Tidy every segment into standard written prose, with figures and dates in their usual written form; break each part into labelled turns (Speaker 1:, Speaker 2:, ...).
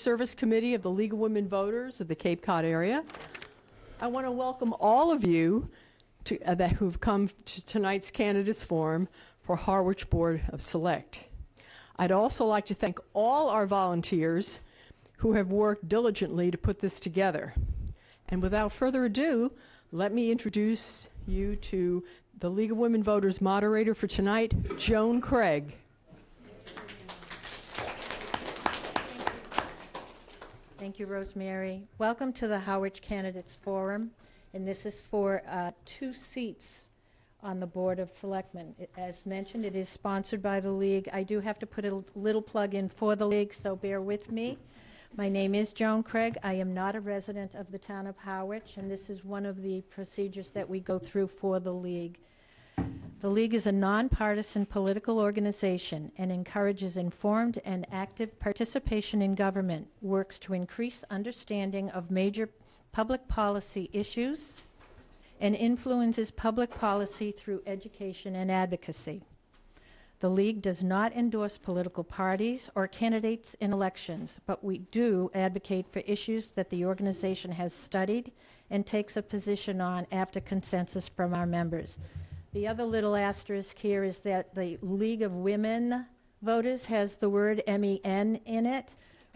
Speaker 1: Service Committee of the League of Women Voters of the Cape Cod area. I want to welcome all of you who've come to tonight's candidates forum for Harwich Board of Select. I'd also like to thank all our volunteers who have worked diligently to put this together. And without further ado, let me introduce you to the League of Women Voters moderator for tonight, Joan Craig.
Speaker 2: Thank you, Rosemary. Welcome to the Harwich Candidates Forum, and this is for 2 seats on the Board of Selectmen. As mentioned, it is sponsored by the League. I do have to put a little plug in for the League, so bear with me. My name is Joan Craig. I am not a resident of the town of Harwich, and this is one of the procedures that we go through for the League. The League is a nonpartisan political organization and encourages informed and active participation in government, works to increase understanding of major public policy issues, and influences public policy through education and advocacy. The League does not endorse political parties or candidates in elections, but we do advocate for issues that the organization has studied and takes a position on after consensus from our members. The other little asterisk here is that the League of Women Voters has the word MEN in it.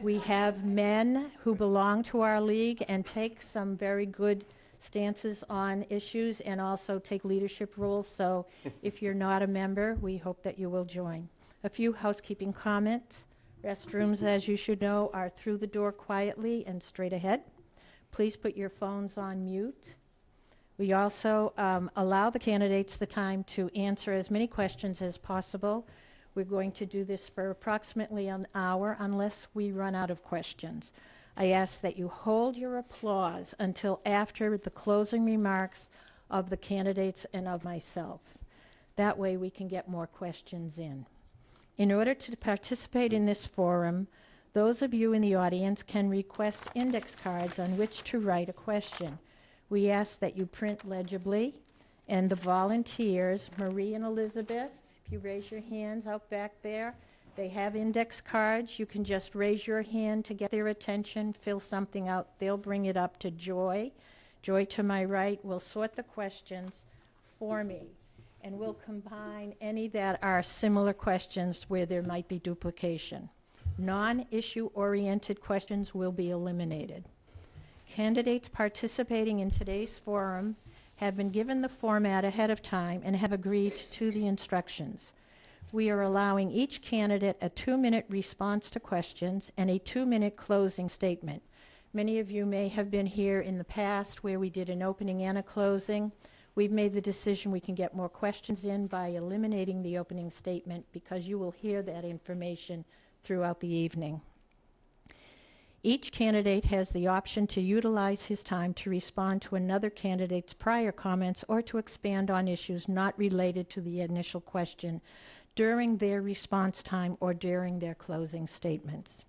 Speaker 2: We have men who belong to our league and take some very good stances on issues and also take leadership roles. So if you're not a member, we hope that you will join. A few housekeeping comments. Restrooms, as you should know, are through the door quietly and straight ahead. Please put your phones on mute. We also allow the candidates the time to answer as many questions as possible. We're going to do this for approximately an hour unless we run out of questions. I ask that you hold your applause until after the closing remarks of the candidates and of myself. That way we can get more questions in. In order to participate in this forum, those of you in the audience can request index cards on which to write a question. We ask that you print legibly, and the volunteers, Marie and Elizabeth, if you raise your hands out back there, they have index cards. You can just raise your hand to get their attention, fill something out. They'll bring it up to Joy. Joy to my right will sort the questions for me, and we'll combine any that are similar questions where there might be duplication. Non-issue oriented questions will be eliminated. Candidates participating in today's forum have been given the format ahead of time and have agreed to the instructions. We are allowing each candidate a 2-minute response to questions and a 2-minute closing statement. Many of you may have been here in the past where we did an opening and a closing. We've made the decision we can get more questions in by eliminating the opening statement because you will hear that information throughout the evening. Each candidate has the option to utilize his time to respond to another candidate's prior comments or to expand on issues not related to the initial question during their response time or during their closing statements.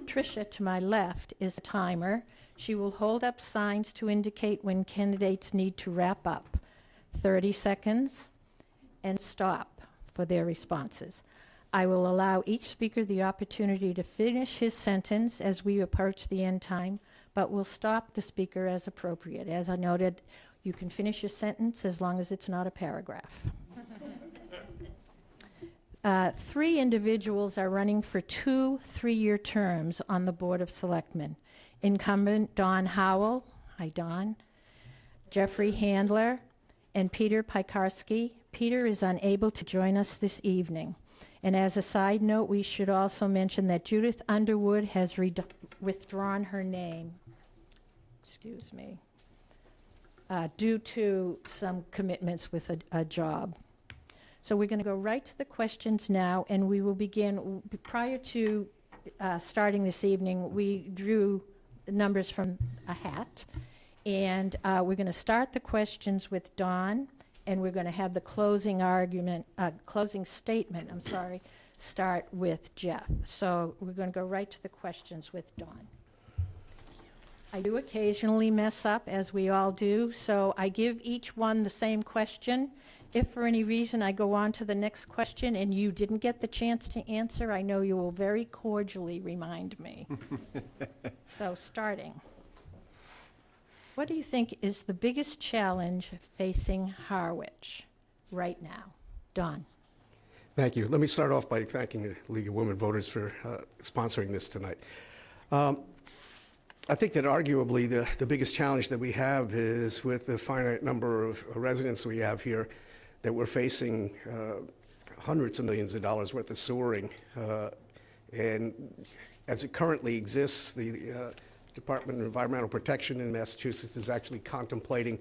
Speaker 2: Tricia, to my left, is the timer. She will hold up signs to indicate when candidates need to wrap up. 30 seconds and stop for their responses. I will allow each speaker the opportunity to finish his sentence as we approach the end time, but will stop the speaker as appropriate. As I noted, you can finish your sentence as long as it's not a paragraph. 3 individuals are running for 2 3-year terms on the Board of Selectmen. Incumbent Don Howell, hi Don, Jeffrey Handler, and Peter Piekarski. Peter is unable to join us this evening. And as a side note, we should also mention that Judith Underwood has withdrawn her name, due to some commitments with a job. So we're going to go right to the questions now, and we will begin. Prior to starting this evening, we drew numbers from a hat, and we're going to start the questions with Don, and we're going to have the closing statement, start with Jeff. So we're going to go right to the questions with Don. I do occasionally mess up, as we all do, so I give each one the same question. If for any reason I go on to the next question and you didn't get the chance to answer, I know you will very cordially remind me. So, starting. What do you think is the biggest challenge facing Harwich right now? Don.
Speaker 3: Thank you. Let me start off by thanking the League of Women Voters for sponsoring this tonight. I think that arguably the biggest challenge that we have is with the finite number of residents we have here, that we're facing hundreds of millions of dollars worth of sewering. And as it currently exists, the Department of Environmental Protection in Massachusetts is actually contemplating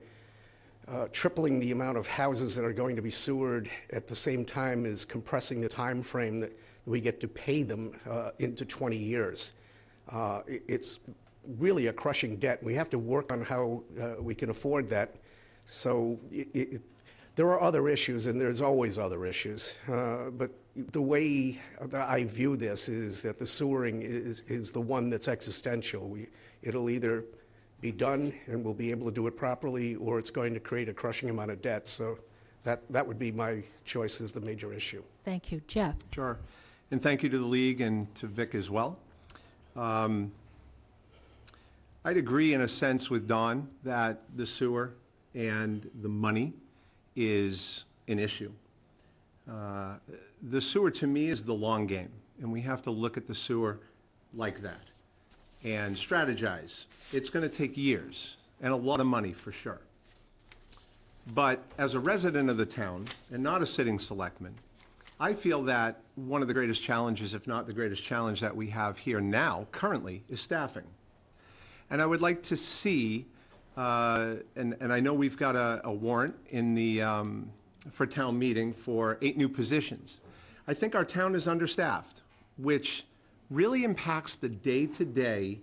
Speaker 3: tripling the amount of houses that are going to be sewered at the same time as compressing the time frame that we get to pay them into 20 years. It's really a crushing debt. We have to work on how we can afford that. So there are other issues, and there's always other issues. But the way that I view this is that the sewering is the one that's existential. It'll either be done and we'll be able to do it properly, or it's going to create a crushing amount of debt. So that would be my choice as the major issue.
Speaker 2: Thank you. Jeff.
Speaker 4: Sure. And thank you to the League and to Vic as well. I'd agree in a sense with Don that the sewer and the money is an issue. The sewer to me is the long game, and we have to look at the sewer like that and strategize. It's going to take years and a lot of money for sure. But as a resident of the town and not a sitting selectman, I feel that one of the greatest challenges, if not the greatest challenge that we have here now, currently, is staffing. And I would like to see, and I know we've got a warrant in the, for town meeting for 8 new positions. I think our town is understaffed, which really impacts the day-to-day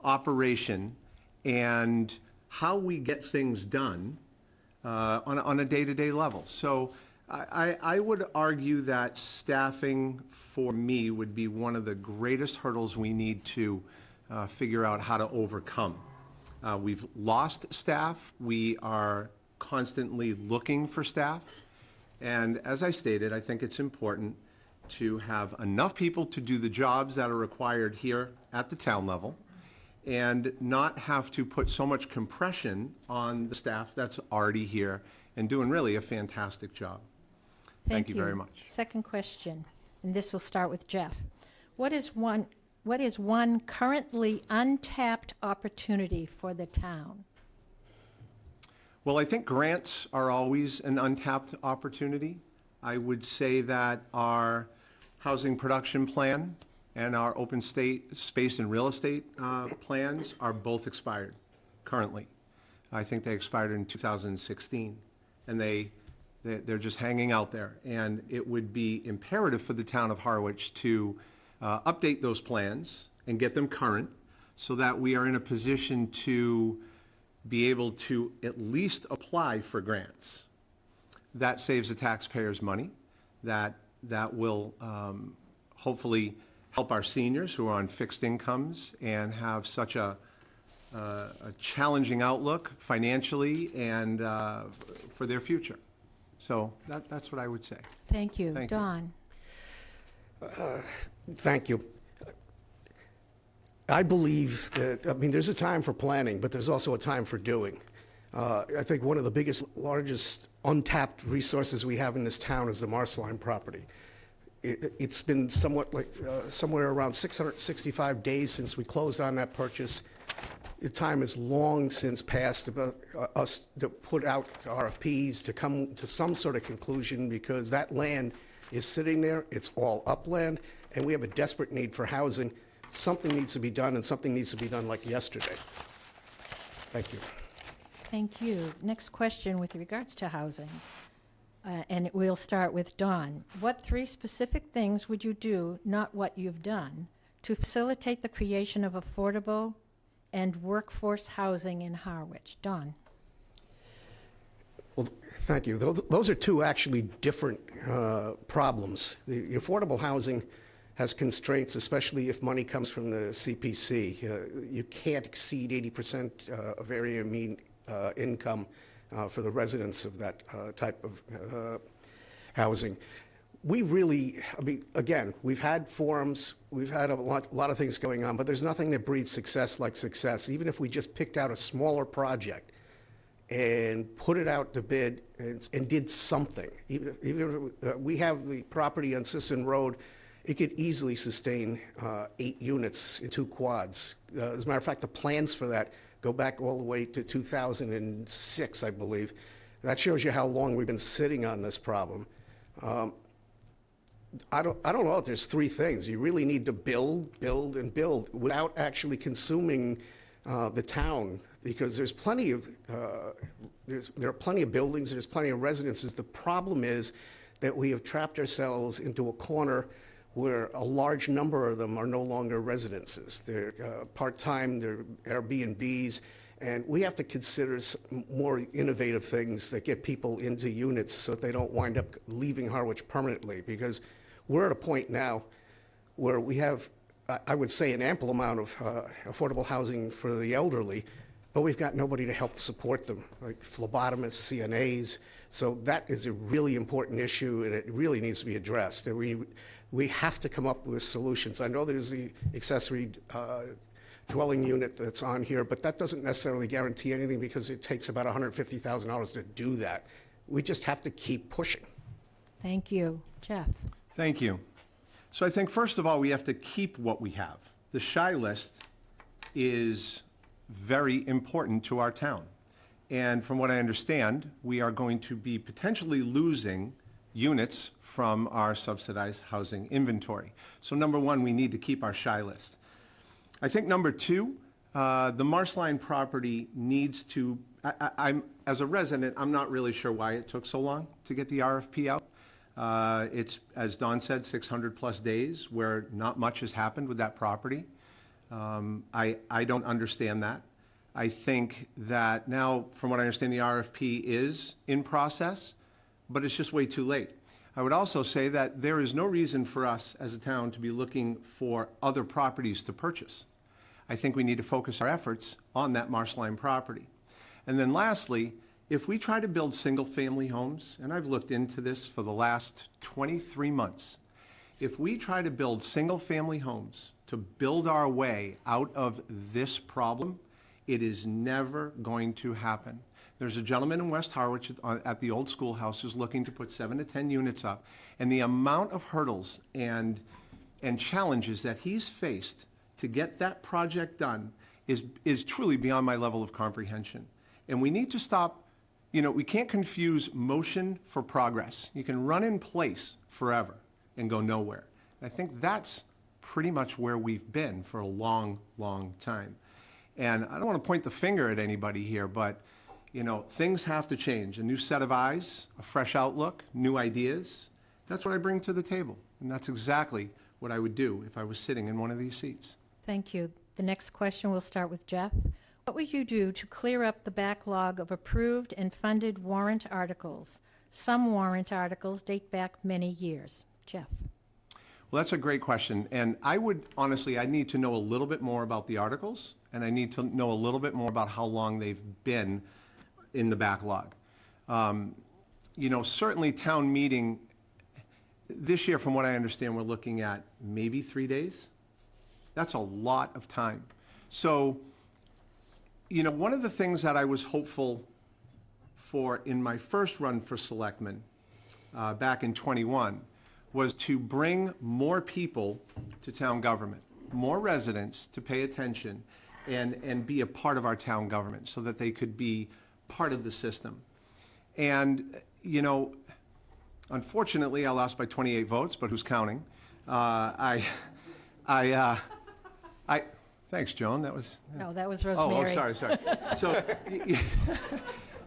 Speaker 4: operation and how we get things done on a day-to-day level. So I would argue that staffing for me would be one of the greatest hurdles we need to figure out how to overcome. We've lost staff. We are constantly looking for staff. And as I stated, I think it's important to have enough people to do the jobs that are required here at the town level and not have to put so much compression on the staff that's already here and doing really a fantastic job. Thank you very much.
Speaker 2: Second question, and this will start with Jeff. What is one currently untapped opportunity for the town?
Speaker 4: Well, I think grants are always an untapped opportunity. I would say that our housing production plan and our open space and real estate plans are both expired currently. I think they expired in 2016, and they're just hanging out there. And it would be imperative for the town of Harwich to update those plans and get them current so that we are in a position to be able to at least apply for grants. That saves the taxpayers money. That will hopefully help our seniors who are on fixed incomes and have such a challenging outlook financially and for their future. So that's what I would say.
Speaker 2: Thank you.
Speaker 4: Thank you.
Speaker 2: Don.
Speaker 3: Thank you. I believe that, there's a time for planning, but there's also a time for doing. I think one of the biggest, largest untapped resources we have in this town is the Marceline property. It's been somewhat like somewhere around 665 days since we closed on that purchase. The time has long since passed about us to put out RFPs to come to some sort of conclusion, because that land is sitting there. It's all upland, and we have a desperate need for housing. Something needs to be done, and something needs to be done like yesterday. Thank you.
Speaker 2: Thank you. Next question with regards to housing, and we'll start with Don. What 3 specific things would you do, not what you've done, to facilitate the creation of affordable and workforce housing in Harwich? Don.
Speaker 3: Well, thank you. Those are 2 actually different problems. The affordable housing has constraints, especially if money comes from the CPC. You can't exceed 80% of area mean income for the residents of that type of housing. We really, I mean, again, we've had forums, we've had a lot of things going on, but there's nothing that breeds success like success. Even if we just picked out a smaller project and put it out to bid and did something. Even if, we have the property on Sisson Road, it could easily sustain 8 units in 2 quads. As a matter of fact, the plans for that go back all the way to 2006, I believe. That shows you how long we've been sitting on this problem. I don't know if there's 3 things. You really need to build, build, and build without actually consuming the town, because there's plenty of there are plenty of buildings, there's plenty of residences. The problem is that we have trapped ourselves into a corner where a large number of them are no longer residences. They're part-time, they're Airbnbs, and we have to consider more innovative things that get people into units so that they don't wind up leaving Harwich permanently, because we're at a point now where we have, I would say, an ample amount of affordable housing for the elderly, but we've got nobody to help support them, like phlebotomists, CNAs. So that is a really important issue, and it really needs to be addressed. And we have to come up with solutions. I know there's the accessory dwelling unit that's on here, but that doesn't necessarily guarantee anything, because it takes about $150,000 to do that. We just have to keep pushing.
Speaker 2: Thank you. Jeff?
Speaker 4: Thank you. So I think, first of all, we have to keep what we have. The SHI list is very important to our town. And from what I understand, we are going to be potentially losing units from our subsidized housing inventory. So number 1, we need to keep our SHI list. I think number 2, the Marshline property needs to, I'm, as a resident, I'm not really sure why it took so long to get the RFP out. It's, as Don said, 600+ days where not much has happened with that property. I don't understand that. I think that now, from what I understand, the RFP is in process, but it's just way too late. I would also say that there is no reason for us as a town to be looking for other properties to purchase. I think we need to focus our efforts on that Marshline property. And then lastly, if we try to build single-family homes, and I've looked into this for the last 23 months, if we try to build single-family homes to build our way out of this problem, it is never going to happen. There's a gentleman in West Harwich at the old schoolhouse who's looking to put 7 to 10 units up, and the amount of hurdles and challenges that he's faced to get that project done is truly beyond my level of comprehension. And we need to stop. You know, we can't confuse motion for progress. You can run in place forever and go nowhere. I think that's pretty much where we've been for a long, long time. And I don't want to point the finger at anybody here, but, you know, things have to change. A new set of eyes, a fresh outlook, new ideas. That's what I bring to the table. And that's exactly what I would do if I was sitting in one of these seats.
Speaker 2: Thank you. The next question will start with Jeff. What would you do to clear up the backlog of approved and funded warrant articles? Some warrant articles date back many years. Jeff?
Speaker 4: Well, that's a great question. And I would, honestly, I need to know a little bit more about the articles, and I need to know a little bit more about how long they've been in the backlog. You know, certainly town meeting, this year, from what I understand, we're looking at maybe 3 days. That's a lot of time. So, you know, one of the things that I was hopeful for in my first run for selectman back in '21 was to bring more people to town government, more residents to pay attention and be a part of our town government so that they could be part of the system. And, you know, unfortunately, I lost by 28 votes, but who's counting? Thanks, Joan. That was.
Speaker 2: No, that was
Speaker 4: Oh,
Speaker 2: Rosemary.
Speaker 4: sorry. So,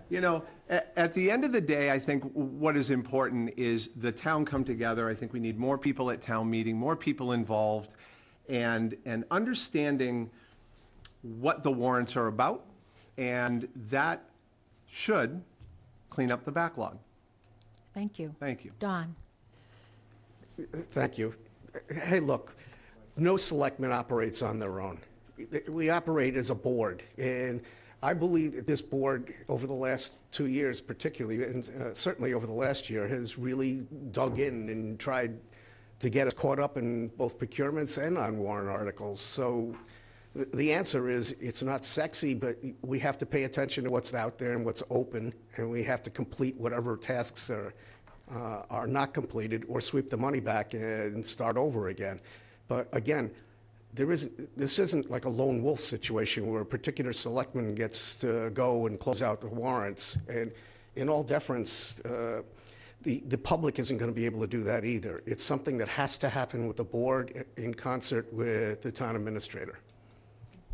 Speaker 4: you know, at the end of the day, I think what is important is the town come together. I think we need more people at town meeting, more people involved, and understanding what the warrants are about, and that should clean up the backlog.
Speaker 2: Thank you.
Speaker 4: Thank you.
Speaker 2: Don?
Speaker 3: Thank you. Hey, look, no selectman operates on their own. We operate as a board, and I believe that this board, over the last 2 years particularly, and certainly over the last year, has really dug in and tried to get us caught up in both procurements and on warrant articles. So the answer is, it's not sexy, but we have to pay attention to what's out there and what's open, and we have to complete whatever tasks are not completed, or sweep the money back and start over again. But again, this isn't like a lone wolf situation where a particular selectman gets to go and close out the warrants. And in all deference, the public isn't going to be able to do that either. It's something that has to happen with the board in concert with the town administrator.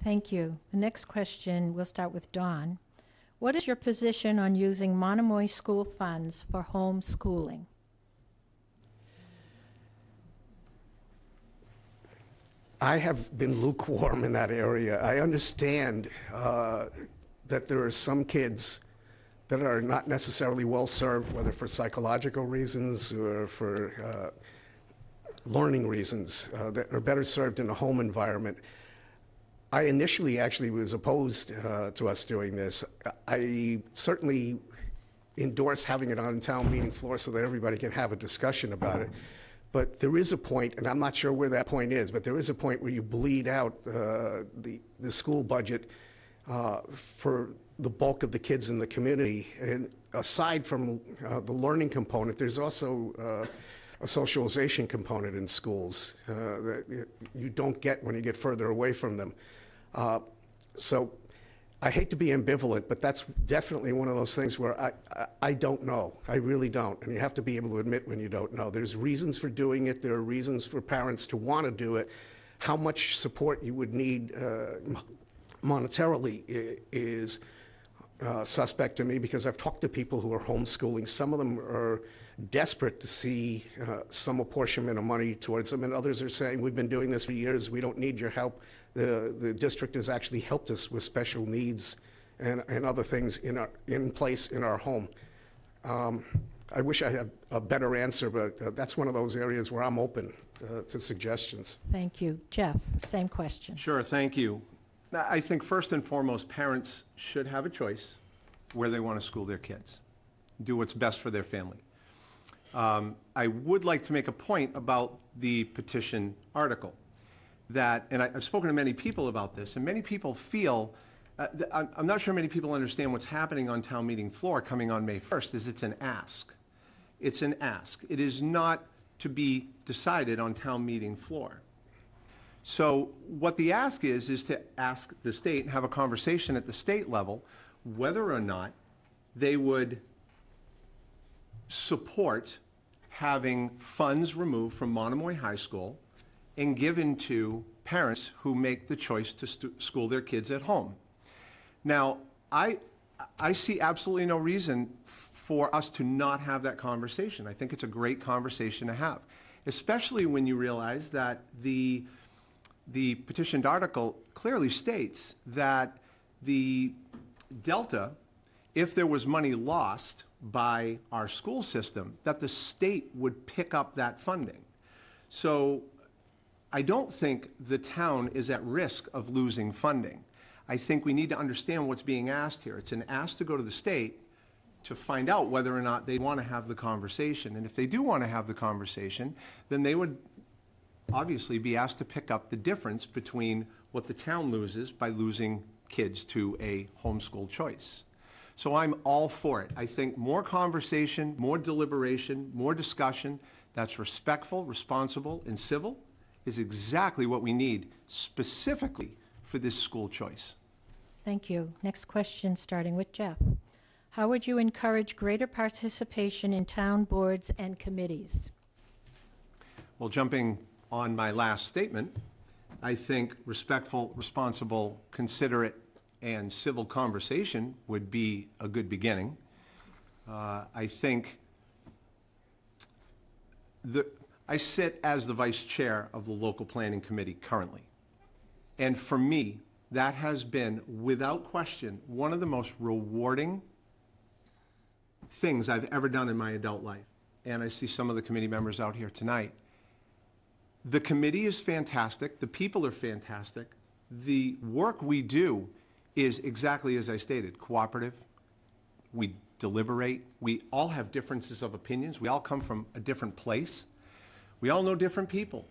Speaker 2: Thank you. The next question, we'll start with Dawn. What is your position on using Monomoy school funds for homeschooling?
Speaker 3: I have been lukewarm in that area. I understand that there are some kids that are not necessarily well-served, whether for psychological reasons or for learning reasons, that are better served in a home environment. I initially actually was opposed to us doing this. I certainly endorse having it on town meeting floor so that everybody can have a discussion about it. But there is a point, and I'm not sure where that point is, but there is a point where you bleed out the school budget for the bulk of the kids in the community. And aside from the learning component, there's also a socialization component in schools that you don't get when you get further away from them. So I hate to be ambivalent, but that's definitely one of those things where I don't know. I really don't. And you have to be able to admit when you don't know. There's reasons for doing it. There are reasons for parents to want to do it. How much support you would need monetarily is suspect to me, because I've talked to people who are homeschooling. Some of them are desperate to see some apportionment of money towards them, and others are saying, we've been doing this for years, we don't need your help. The district has actually helped us with special needs and other things in place in our home. I wish I had a better answer, but that's one of those areas where I'm open to suggestions.
Speaker 2: Thank you. Jeff, same question.
Speaker 4: Sure, thank you. I think first and foremost, parents should have a choice where they want to school their kids, do what's best for their family. I would like to make a point about the petition article that, and I've spoken to many people about this, and many people feel, I'm not sure many people understand what's happening on town meeting floor coming on May 1st, is it's an ask. It's an ask. It is not to be decided on town meeting floor. So what the ask is to ask the state and have a conversation at the state level whether or not they would support having funds removed from Monomoy High School and given to parents who make the choice to school their kids at home. Now, I see absolutely no reason for us to not have that conversation. I think it's a great conversation to have, especially when you realize that the petitioned article clearly states that the delta, if there was money lost by our school system, that the state would pick up that funding. So I don't think the town is at risk of losing funding. I think we need to understand what's being asked here. It's an ask to go to the state to find out whether or not they want to have the conversation. And if they do want to have the conversation, then they would obviously be asked to pick up the difference between what the town loses by losing kids to a homeschool choice. So I'm all for it. I think more conversation, more deliberation, more discussion that's respectful, responsible, and civil is exactly what we need specifically for this school choice.
Speaker 2: Thank you. Next question, starting with Jeff. How would you encourage greater participation in town boards and committees?
Speaker 4: Well, jumping on my last statement, I think respectful, responsible, considerate, and civil conversation would be a good beginning. I think I sit as the vice chair of the local planning committee currently. And for me, that has been, without question, one of the most rewarding things I've ever done in my adult life. And I see some of the committee members out here tonight. The committee is fantastic. The people are fantastic. The work we do is exactly as I stated, cooperative. We deliberate. We all have differences of opinions. We all come from a different place. We all know different people.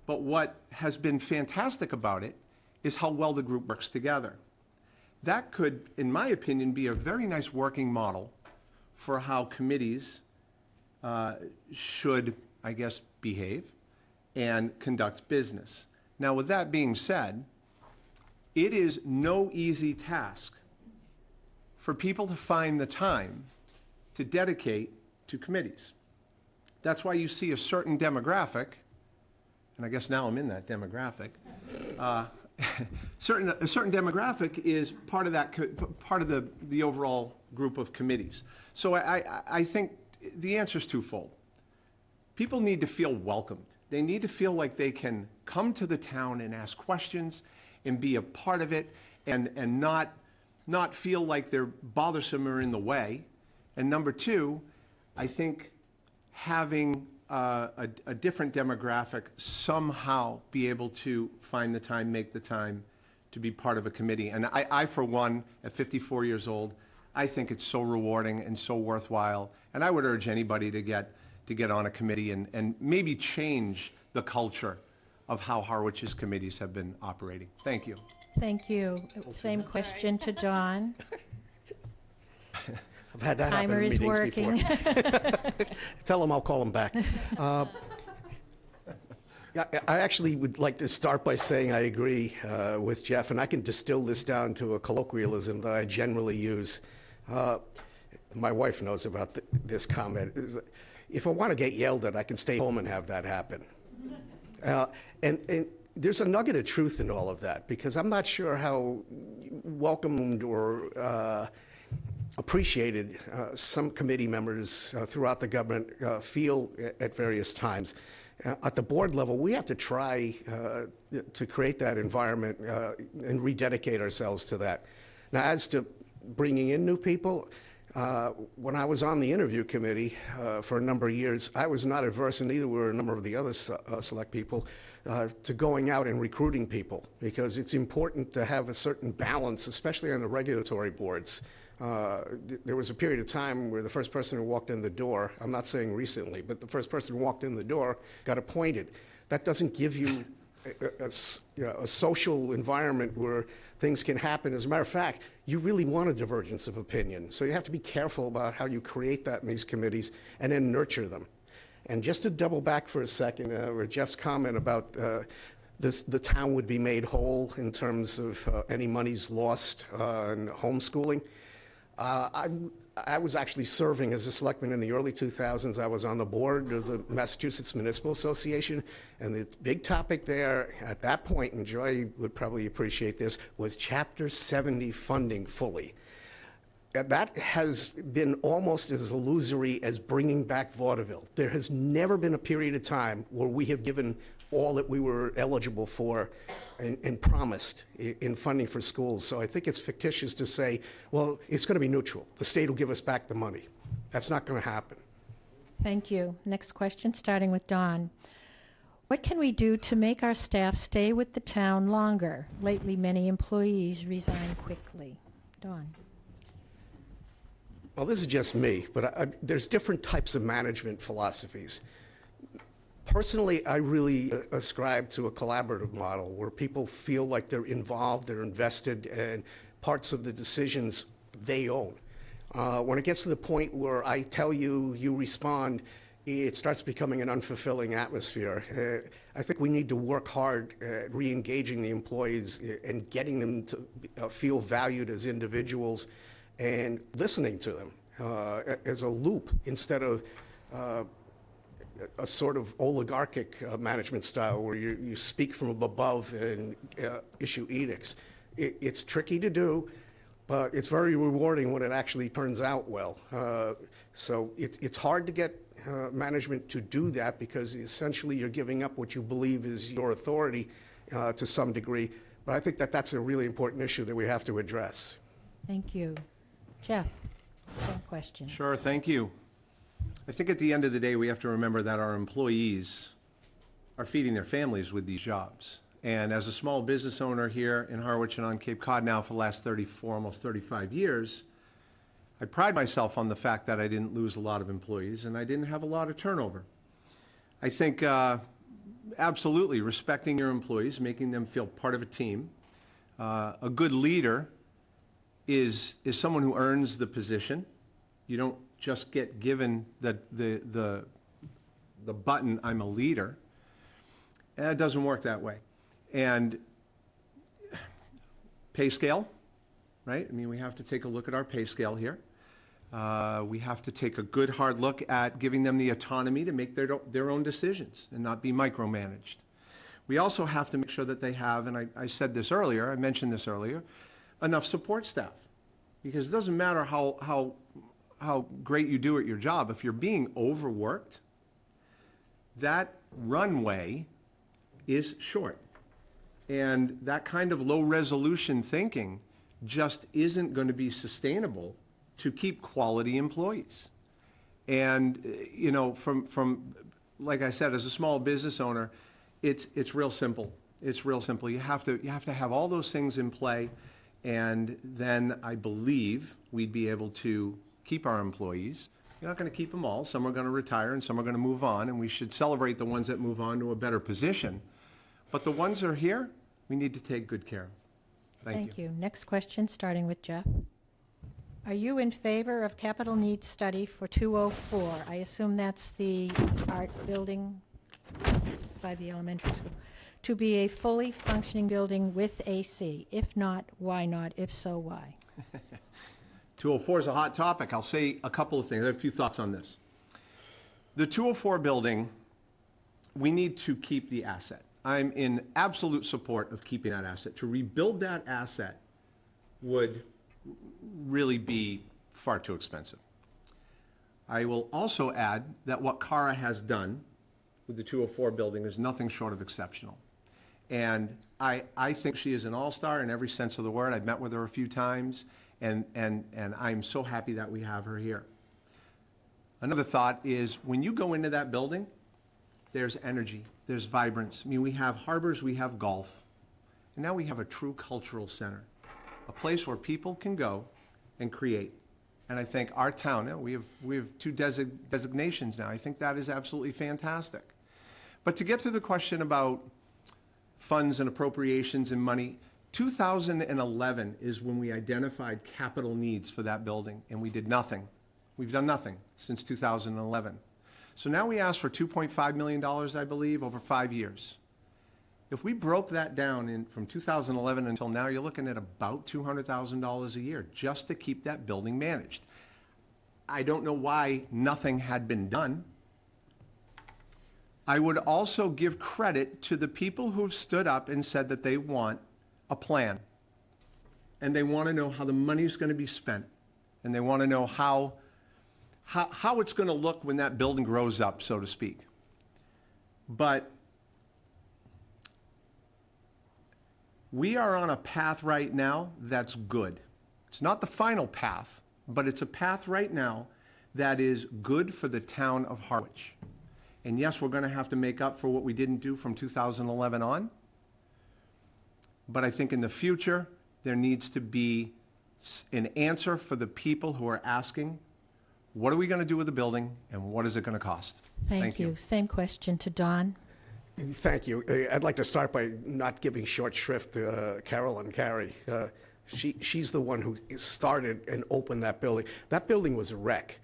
Speaker 4: But what has been fantastic about it is how well the group works together. That could, in my opinion, be a very nice working model for how committees should, I guess, behave and conduct business. Now, with that being said, it is no easy task for people to find the time to dedicate to committees. That's why you see a certain demographic, and I guess now I'm in that demographic. A certain demographic is part of that, part of the overall group of committees. So I think the answer is twofold. People need to feel welcomed. They need to feel like they can come to the town and ask questions and be a part of it and not feel like they're bothersome or in the way. And number two, I think having a different demographic somehow be able to find the time, make the time to be part of a committee. And I for one, at 54 years old, I think it's so rewarding and so worthwhile. And I would urge anybody to get on a committee and maybe change the culture of how Harwich's committees have been operating. Thank you.
Speaker 2: Thank you. Same question to Don.
Speaker 3: I've had that happen
Speaker 2: Timer
Speaker 3: in
Speaker 2: is
Speaker 3: meetings
Speaker 2: working.
Speaker 3: before. Tell them I'll call them back. I actually would like to start by saying I agree with Jeff, and I can distill this down to a colloquialism that I generally use. My wife knows about this comment. Is that if I want to get yelled at, I can stay home and have that happen. And there's a nugget of truth in all of that, because I'm not sure how welcomed or appreciated some committee members throughout the government feel at various times. At the board level, we have to try to create that environment and rededicate ourselves to that. Now, as to bringing in new people, when I was on the interview committee for a number of years, I was not averse, and neither were a number of the other select people, to going out and recruiting people, because it's important to have a certain balance, especially on the regulatory boards. There was a period of time where the first person who walked in the door, I'm not saying recently, but the first person who walked in the door got appointed. That doesn't give you a social environment where things can happen. As a matter of fact, you really want a divergence of opinion. So you have to be careful about how you create that in these committees and then nurture them. And just to double back for a second, where Jeff's comment about the town would be made whole in terms of any monies lost in homeschooling. I was actually serving as a selectman in the early 2000s. I was on the board of the Massachusetts Municipal Association, and the big topic there at that point, and Joy would probably appreciate this, was Chapter 70 funding fully. And that has been almost as illusory as bringing back vaudeville. There has never been a period of time where we have given all that we were eligible for and promised in funding for schools. So I think it's fictitious to say, well, it's going to be neutral. The state will give us back the money. That's not going to happen.
Speaker 2: Thank you. Next question, starting with Don. What can we do to make our staff stay with the town longer? Lately, many employees resign quickly. Don.
Speaker 3: Well, this is just me, but there's different types of management philosophies. Personally, I really ascribe to a collaborative model where people feel like they're involved, they're invested, and parts of the decisions they own. When it gets to the point where I tell you, you respond, it starts becoming an unfulfilling atmosphere. I think we need to work hard at re-engaging the employees and getting them to feel valued as individuals and listening to them as a loop instead of a sort of oligarchic management style where you speak from above and issue edicts. It's tricky to do, but it's very rewarding when it actually turns out well. So it's hard to get management to do that because essentially you're giving up what you believe is your authority to some degree. But I think that that's a really important issue that we have to address.
Speaker 2: Thank you. Jeff, same question.
Speaker 4: Sure, thank you. I think at the end of the day, we have to remember that our employees are feeding their families with these jobs. And as a small business owner here in Harwich and on Cape Cod now for the last 34, almost 35 years, I pride myself on the fact that I didn't lose a lot of employees and I didn't have a lot of turnover. I think absolutely respecting your employees, making them feel part of a team. A good leader is someone who earns the position. You don't just get given the button, I'm a leader. And it doesn't work that way. And pay scale, right? I mean, we have to take a look at our pay scale here. We have to take a good hard look at giving them the autonomy to make their own decisions and not be micromanaged. We also have to make sure that they have, and I said this earlier, I mentioned this earlier, enough support staff. Because it doesn't matter how great you do at your job, if you're being overworked, that runway is short. And that kind of low resolution thinking just isn't going to be sustainable to keep quality employees. And, you know, from like I said, as a small business owner, it's real simple. It's real simple. You have to have all those things in play, and then I believe we'd be able to keep our employees. You're not going to keep them all. Some are going to retire and some are going to move on, and we should celebrate the ones that move on to a better position. But the ones that are here, we need to take good care of. Thank you.
Speaker 2: Next question, starting with Jeff. Are you in favor of capital needs study for 204? I assume that's the art building by the elementary school. To be a fully functioning building with AC? If not, why not? If so, why?
Speaker 4: 204 is a hot topic. I'll say a couple of things. I have a few thoughts on this. The 204 building, we need to keep the asset. I'm in absolute support of keeping that asset. To rebuild that asset would really be far too expensive. I will also add that what Cara has done with the 204 building is nothing short of exceptional. And I think she is an all-star in every sense of the word. I've met with her a few times, and I'm so happy that we have her here. Another thought is when you go into that building, there's energy, there's vibrance. I mean, we have harbors, we have golf, and now we have a true cultural center, a place where people can go and create. And I think our town, we have two designations now. I think that is absolutely fantastic. But to get to the question about funds and appropriations and money, 2011 is when we identified capital needs for that building, and we did nothing. We've done nothing since 2011. So now we ask for $2.5 million, I believe, over 5 years. If we broke that down from 2011 until now, you're looking at about $200,000 a year just to keep that building managed. I don't know why nothing had been done. I would also give credit to the people who've stood up and said that they want a plan. And they want to know how the money's going to be spent. And they want to know how it's going to look when that building grows up, so to speak. But we are on a path right now that's good. It's not the final path, but it's a path right now that is good for the town of Harwich. And yes, we're going to have to make up for what we didn't do from 2011 on. But I think in the future, there needs to be an answer for the people who are asking, what are we going to do with the building and what is it going to cost?
Speaker 2: Thank you. Same question to Don.
Speaker 3: Thank you. I'd like to start by not giving short shrift to Carol and Carrie. She's the one who started and opened that building. That building was a wreck.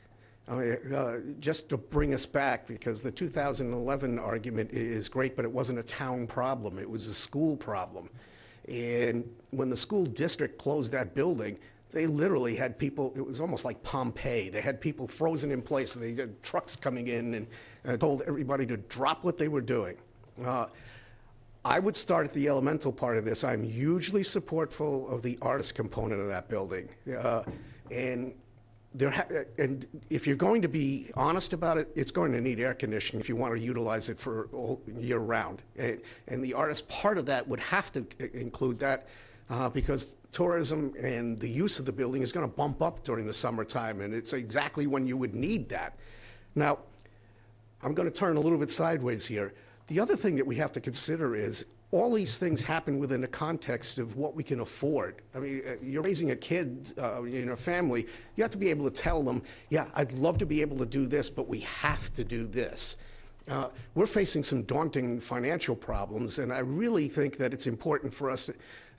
Speaker 3: I mean, just to bring us back, because the 2011 argument is great, but it wasn't a town problem. It was a school problem. And when the school district closed that building, they literally had people, it was almost like Pompeii. They had people frozen in place. They had trucks coming in and told everybody to drop what they were doing. I would start at the elemental part of this. I'm hugely supportful of the artist component of that building. And if you're going to be honest about it, it's going to need air conditioning if you want to utilize it for all year round. And the artist part of that would have to include that because tourism and the use of the building is going to bump up during the summertime, and it's exactly when you would need that. Now, I'm going to turn a little bit sideways here. The other thing that we have to consider is all these things happen within the context of what we can afford. I mean, you're raising a kid in a family, you have to be able to tell them, yeah, I'd love to be able to do this, but we have to do this. We're facing some daunting financial problems, and I really think that it's important for us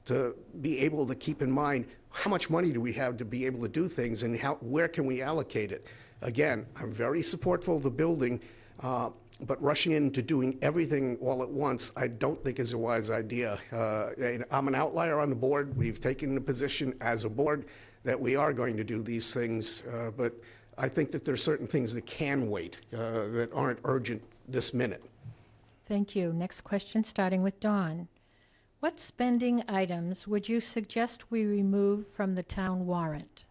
Speaker 3: to be able to keep in mind how much money do we have to be able to do things, and where can we allocate it. Again, I'm very supportful of the building, but rushing into doing everything all at once, I don't think is a wise idea. And I'm an outlier on the board. We've taken the position as a board that we are going to do these things, but I think that there are certain things that can wait, that aren't urgent this minute.
Speaker 2: Thank you. Next question, starting with Dawn. What spending items would you suggest we remove from the town warrant?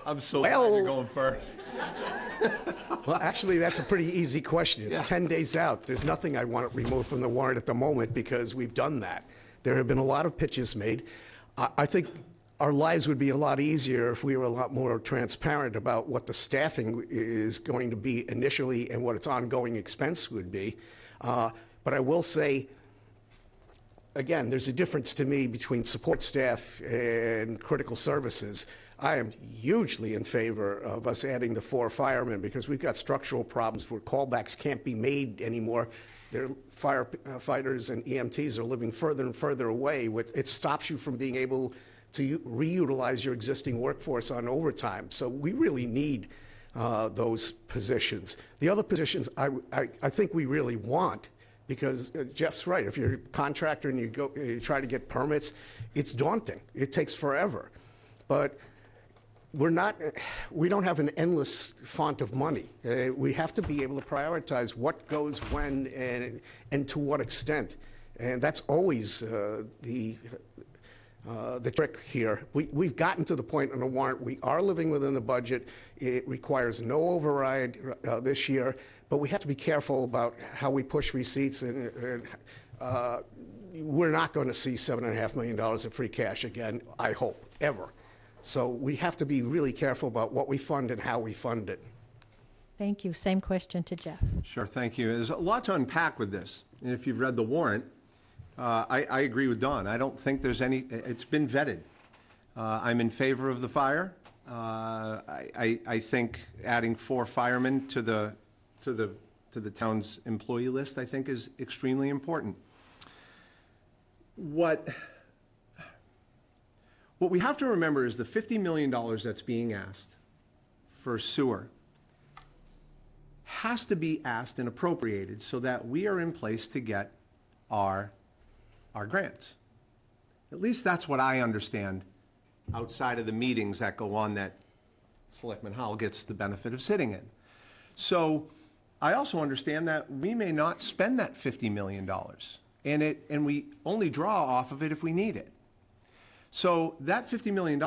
Speaker 4: I'm so glad you're
Speaker 3: Well-
Speaker 4: going first.
Speaker 3: Well, actually, that's a pretty easy question. It's
Speaker 4: Yeah.
Speaker 3: 10 days out. There's nothing I want removed from the warrant at the moment because we've done that. There have been a lot of pitches made. I think our lives would be a lot easier if we were a lot more transparent about what the staffing is going to be initially and what its ongoing expense would be. But I will say, again, there's a difference to me between support staff and critical services. I am hugely in favor of us adding the 4 firemen because we've got structural problems where callbacks can't be made anymore. Their firefighters and EMTs are living further and further away. It stops you from being able to reutilize your existing workforce on overtime. So we really need those positions. The other positions I think we really want, because Jeff's right. If you're a contractor and you try to get permits, it's daunting. It takes forever. But we don't have an endless font of money. We have to be able to prioritize what goes when and to what extent. And that's always the trick here. We've gotten to the point on the warrant, we are living within the budget. It requires no override this year, but we have to be careful about how we push receipts, and we're not going to see $7.5 million of free cash again, I hope, ever. So we have to be really careful about what we fund and how we fund it.
Speaker 2: Thank you. Same question to Jeff.
Speaker 4: Sure, thank you. There's a lot to unpack with this. And if you've read the warrant, I agree with Dawn. I don't think there's it's been vetted. I'm in favor of the fire. I think adding 4 firemen to the town's employee list, I think, is extremely important. What we have to remember is the $50 million that's being asked for sewer has to be asked and appropriated so that we are in place to get our grants. At least that's what I understand outside of the meetings that go on that Selectman Howell gets the benefit of sitting in. So I also understand that we may not spend that $50 million, and we only draw off of it if we need it. So that $50 million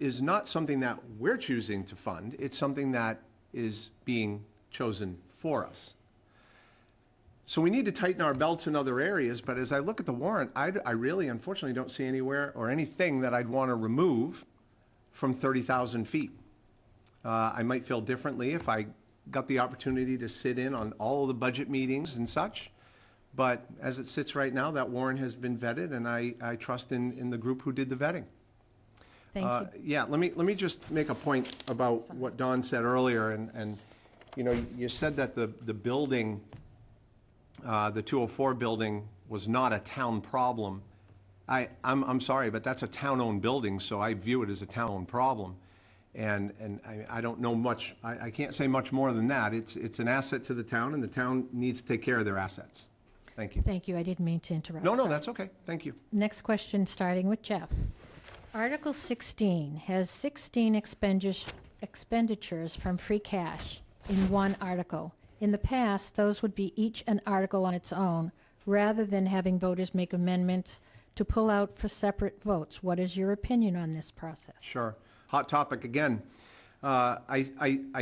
Speaker 4: is not something that we're choosing to fund. It's something that is being chosen for us. So we need to tighten our belts in other areas, but as I look at the warrant, I really, unfortunately, don't see anywhere or anything that I'd want to remove from 30,000 feet. I might feel differently if I got the opportunity to sit in on all of the budget meetings and such. But as it sits right now, that warrant has been vetted, and I trust in the group who did the vetting.
Speaker 2: Thank you.
Speaker 4: Yeah, let me just make a point about what Don said earlier, and you know, you said that the building, the 204 building was not a town problem. I'm sorry, but that's a town-owned building, so I view it as a town-owned problem. And I don't know much, I can't say much more than that. It's an asset to the town, and the town needs to take care of their assets. Thank you.
Speaker 2: Thank you. I didn't mean to interrupt.
Speaker 4: No,
Speaker 2: Sorry.
Speaker 4: that's okay. Thank you.
Speaker 2: Next question, starting with Jeff. Article 16 has 16 expenditures from free cash in one article. In the past, those would be each an article on its own, rather than having voters make amendments to pull out for separate votes. What is your opinion on this process?
Speaker 4: Sure. Hot topic again. I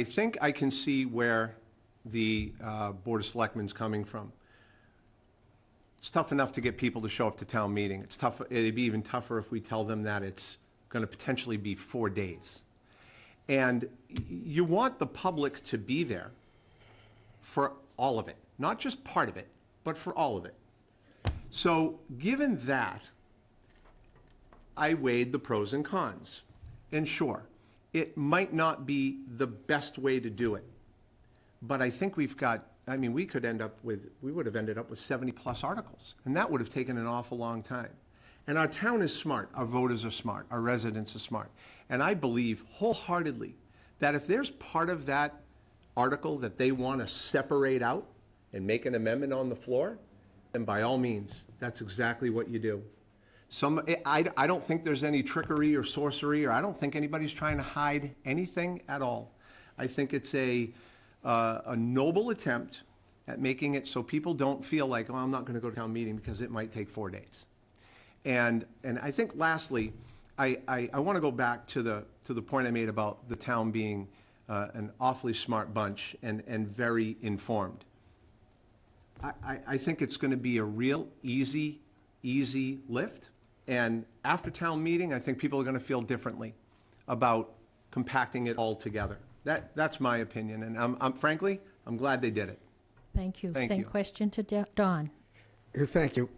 Speaker 4: think I can see where the Board of Selectmen's coming from. It's tough enough to get people to show up to town meeting. It's tough. It'd be even tougher if we tell them that it's going to potentially be 4 days. And you want the public to be there for all of it, not just part of it, but for all of it. So given that, I weighed the pros and cons. And sure, it might not be the best way to do it, but I think we've got, I mean, we would have ended up with 70-plus articles, and that would have taken an awful long time. And our town is smart, our voters are smart, our residents are smart. And I believe wholeheartedly that if there's part of that article that they want to separate out and make an amendment on the floor, then by all means, that's exactly what you do. I don't think there's any trickery or sorcery, or I don't think anybody's trying to hide anything at all. I think it's a noble attempt at making it so people don't feel like, oh, I'm not going to go to town meeting because it might take 4 days. And I think lastly, I want to go back to the point I made about the town being an awfully smart bunch and very informed. I think it's going to be a real easy lift. And after town meeting, I think people are going to feel differently about compacting it all together. That's my opinion, and frankly, I'm glad they did it.
Speaker 2: Thank you.
Speaker 4: Thank
Speaker 2: Same
Speaker 4: you.
Speaker 2: question to Don.
Speaker 3: Thank you.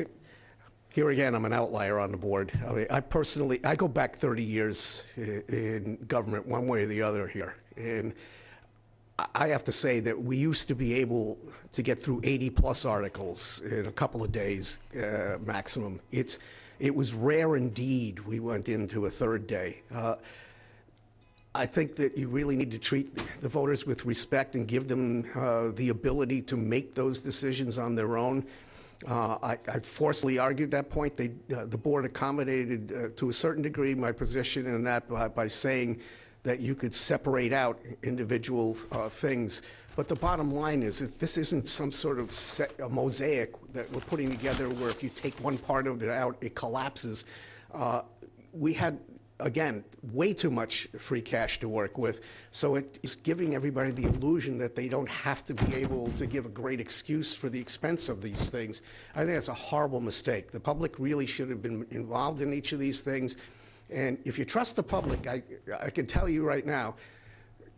Speaker 3: Here again, I'm an outlier on the board. I mean, I go back 30 years in government, one way or the other here. And I have to say that we used to be able to get through 80-plus articles in a couple of days maximum. It was rare indeed we went into a third day. I think that you really need to treat the voters with respect and give them the ability to make those decisions on their own. I forcefully argued that point. The board accommodated to a certain degree my position in that by saying that you could separate out individual things. But the bottom line is this isn't some sort of a mosaic that we're putting together where if you take one part of it out, it collapses. We had, again, way too much free cash to work with. So it is giving everybody the illusion that they don't have to be able to give a great excuse for the expense of these things. I think that's a horrible mistake. The public really should have been involved in each of these things. And if you trust the public, I can tell you right now,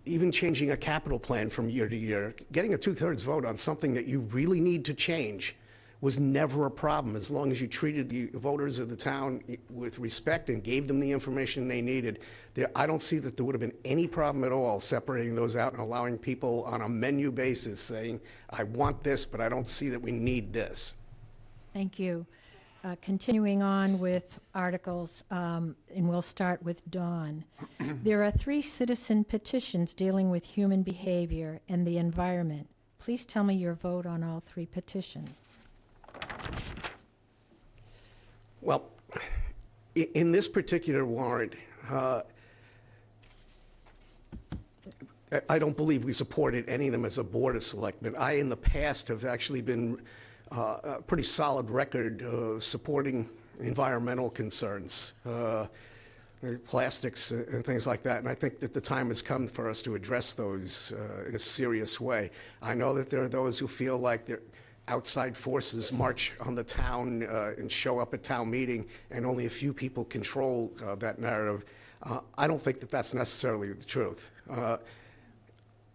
Speaker 3: even changing a capital plan from year to year, getting a 2/3 vote on something that you really need to change was never a problem as long as you treated the voters of the town with respect and gave them the information they needed. I don't see that there would have been any problem at all separating those out and allowing people on a menu basis saying, I want this, but I don't see that we need this.
Speaker 2: Thank you. Continuing on with articles, and we'll start with Dawn. There are 3 citizen petitions dealing with human behavior and the environment. Please tell me your vote on all 3 petitions.
Speaker 3: Well, in this particular warrant, I don't believe we supported any of them as a Board of Selectmen. I, in the past, have actually been a pretty solid record of supporting environmental concerns, plastics and things like that. And I think that the time has come for us to address those in a serious way. I know that there are those who feel like outside forces march on the town and show up at town meeting, and only a few people control that narrative. I don't think that that's necessarily the truth.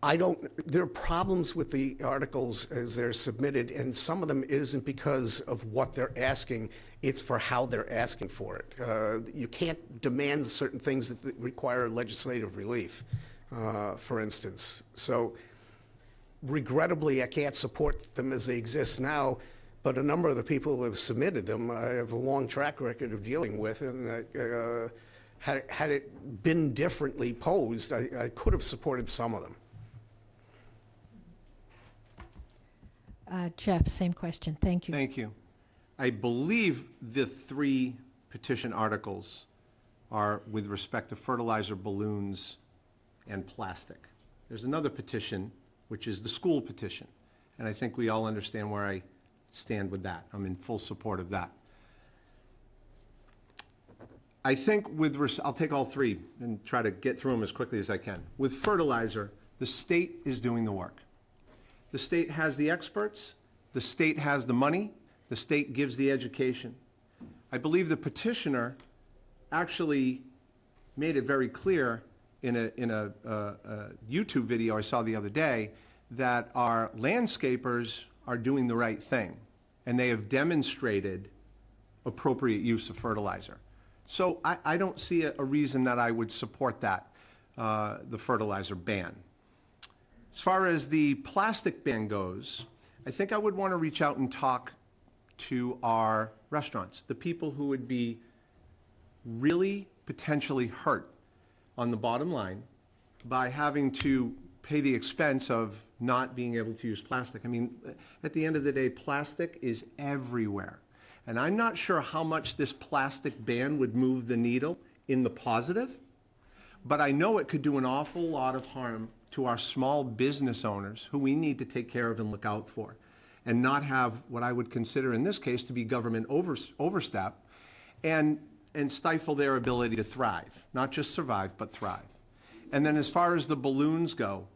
Speaker 3: There are problems with the articles as they're submitted, and some of them isn't because of what they're asking, it's for how they're asking for it. You can't demand certain things that require legislative relief, for instance. So regrettably, I can't support them as they exist now, but a number of the people who have submitted them, I have a long track record of dealing with, and had it been differently posed, I could have supported some of them.
Speaker 2: Jeff, same question. Thank you.
Speaker 4: Thank you. I believe the 3 petition articles are with respect to fertilizer, balloons, and plastic. There's another petition, which is the school petition, and I think we all understand where I stand with that. I'm in full support of that. I think I'll take all 3 and try to get through them as quickly as I can. With fertilizer, the state is doing the work. The state has the experts, the state has the money, the state gives the education. I believe the petitioner actually made it very clear in a YouTube video I saw the other day that our landscapers are doing the right thing, and they have demonstrated appropriate use of fertilizer. So I don't see a reason that I would support that, the fertilizer ban. As far as the plastic ban goes, I think I would want to reach out and talk to our restaurants, the people who would be really potentially hurt on the bottom line by having to pay the expense of not being able to use plastic. I mean, at the end of the day, plastic is everywhere. And I'm not sure how much this plastic ban would move the needle in the positive, but I know it could do an awful lot of harm to our small business owners who we need to take care of and look out for, and not have what I would consider in this case to be government overstep and stifle their ability to thrive, not just survive, but thrive. And then as far as the balloons go,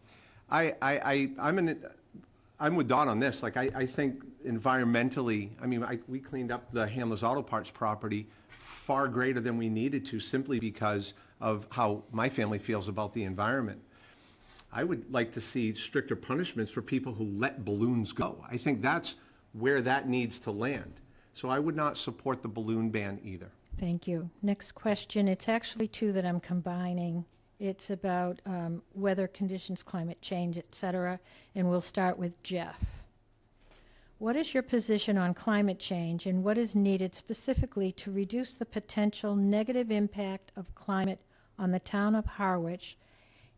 Speaker 4: I'm with Don on this. Like, I think environmentally, I mean, we cleaned up the Handler's Auto Parts property far greater than we needed to, simply because of how my family feels about the environment. I would like to see stricter punishments for people who let balloons go. I think that's where that needs to land. So I would not support the balloon ban either.
Speaker 2: Thank you. Next question, it's actually two that I'm combining. It's about weather conditions, climate change, et cetera, and we'll start with Jeff. What is your position on climate change, and what is needed specifically to reduce the potential negative impact of climate on the town of Harwich?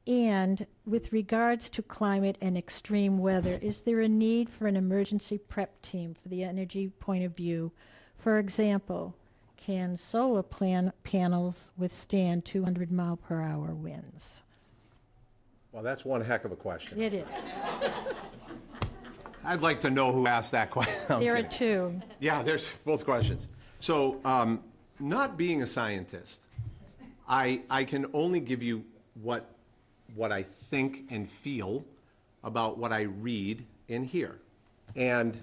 Speaker 2: And with regards to climate and extreme weather, is there a need for an emergency prep team for the energy point of view? For example, can solar panels withstand 200-mile-per-hour winds?
Speaker 4: Well, that's one heck of a question.
Speaker 2: It is.
Speaker 4: I'd like to know who asked that question.
Speaker 2: There are two.
Speaker 4: Yeah, there's both questions. So, not being a scientist, I can only give you what I think and feel about what I read and hear. And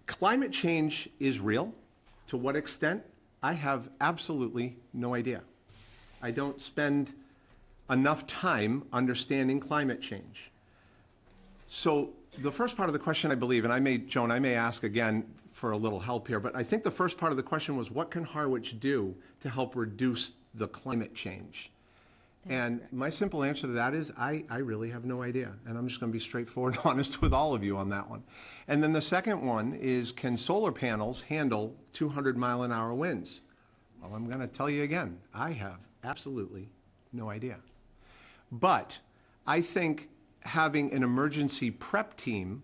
Speaker 4: climate change is real. To what extent? I have absolutely no idea. I don't spend enough time understanding climate change. So the first part of the question, I believe, and Joan, I may ask again for a little help here, but I think the first part of the question was, what can Harwich do to help reduce the climate change? And my simple answer to that is, I really have no idea. And I'm just going to be straightforward and honest with all of you on that one. And then the second one is, can solar panels handle 200-mile-an-hour winds? Well, I'm going to tell you again, I have absolutely no idea. But I think having an emergency prep team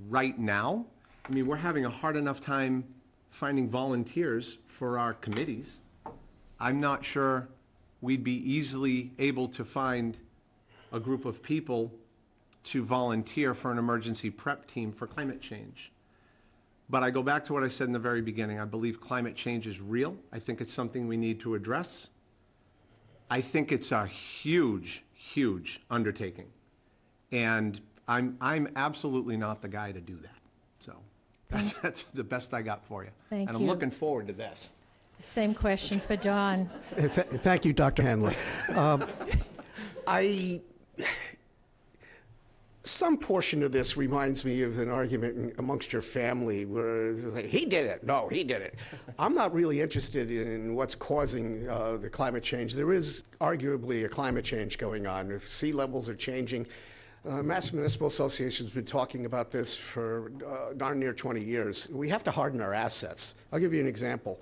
Speaker 4: right now, I mean, we're having a hard enough time finding volunteers for our committees. I'm not sure we'd be easily able to find a group of people to volunteer for an emergency prep team for climate change. But I go back to what I said in the very beginning. I believe climate change is real. I think it's something we need to address. I think it's a huge, huge undertaking. And I'm absolutely not the guy to do that. So that's the best I got for you.
Speaker 2: Thank
Speaker 4: and I'm
Speaker 2: you.
Speaker 4: looking forward to this.
Speaker 2: Same question for Don.
Speaker 3: Thank you, Dr. Handler. Some portion of this reminds me of an argument amongst your family where it's like, he did it. No, he did it. I'm not really interested in what's causing the climate change. There is arguably a climate change going on. If sea levels are changing, Mass Municipal Association has been talking about this for darn near 20 years. We have to harden our assets. I'll give you an example.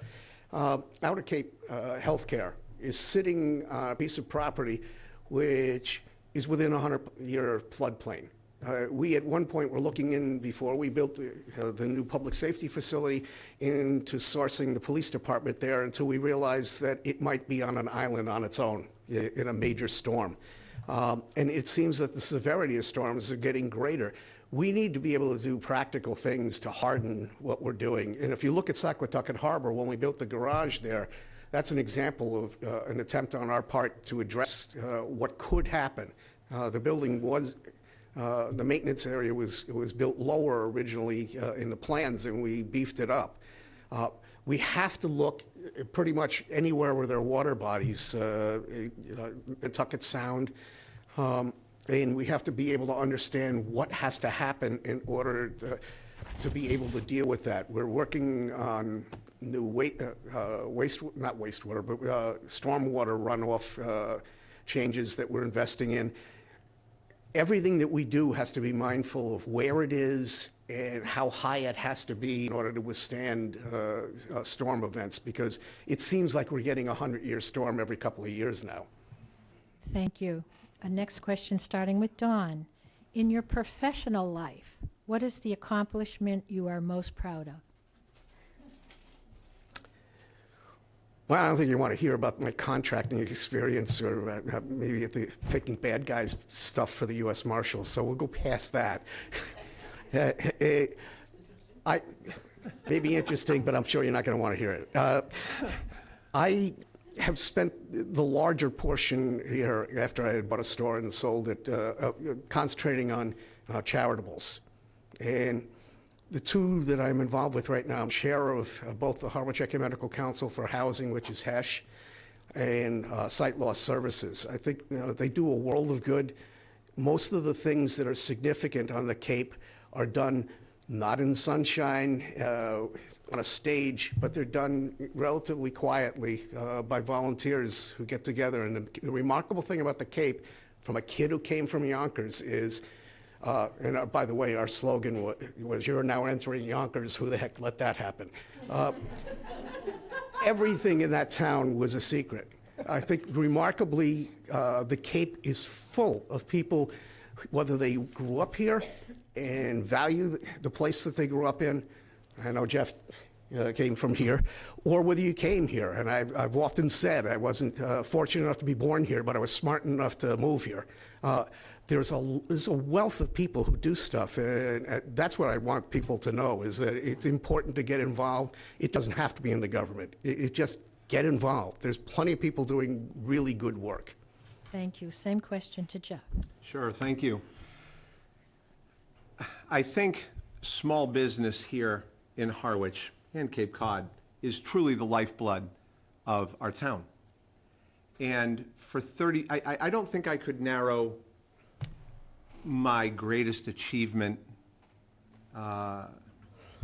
Speaker 3: Outer Cape Healthcare is sitting on a piece of property which is within a 100-year floodplain. We, at one point, were looking in, before we built the new public safety facility, into sourcing the police department there, until we realized that it might be on an island on its own in a major storm. And it seems that the severity of storms are getting greater. We need to be able to do practical things to harden what we're doing. And if you look at Saquatucket Harbor, when we built the garage there, that's an example of an attempt on our part to address what could happen. The building was, the maintenance area was built lower originally in the plans, and we beefed it up. We have to look pretty much anywhere where there are water bodies, Nantucket Sound. And we have to be able to understand what has to happen in order to be able to deal with that. We're working on new not wastewater, but stormwater runoff changes that we're investing in. Everything that we do has to be mindful of where it is and how high it has to be in order to withstand storm events, because it seems like we're getting a 100-year storm every couple of years now.
Speaker 2: Thank you. Next question, starting with Dawn. In your professional life, what is the accomplishment you are most proud of?
Speaker 3: Well, I don't think you want to hear about my contracting experience or maybe taking bad guys stuff for the U.S. Marshals, so we'll go past that. I may be interesting, but I'm sure you're not going to want to hear it. I have spent the larger portion here, after I had bought a store and sold it, concentrating on charitables. And the two that I'm involved with right now, I'm chair of both the Harwich Ecumenical Council for Housing, which is HESH, and Sight Loss Services. I think they do a world of good. Most of the things that are significant on the Cape are done not in sunshine, on a stage, but they're done relatively quietly by volunteers who get together. And the remarkable thing about the Cape, from a kid who came from Yonkers, is, and by the way, our slogan was, "You're now entering Yonkers, who the heck let that happen?" Everything in that town was a secret. I think remarkably, the Cape is full of people, whether they grew up here and value the place that they grew up in. I know Jeff came from here, or whether you came here. And I've often said I wasn't fortunate enough to be born here, but I was smart enough to move here. There's a wealth of people who do stuff, and that's what I want people to know, is that it's important to get involved. It doesn't have to be in the government. It just get involved. There's plenty of people doing really good work.
Speaker 2: Thank you. Same question to Jeff.
Speaker 4: Sure, thank you. I think small business here in Harwich and Cape Cod is truly the lifeblood of our town. And for 30, I don't think I could narrow my greatest achievement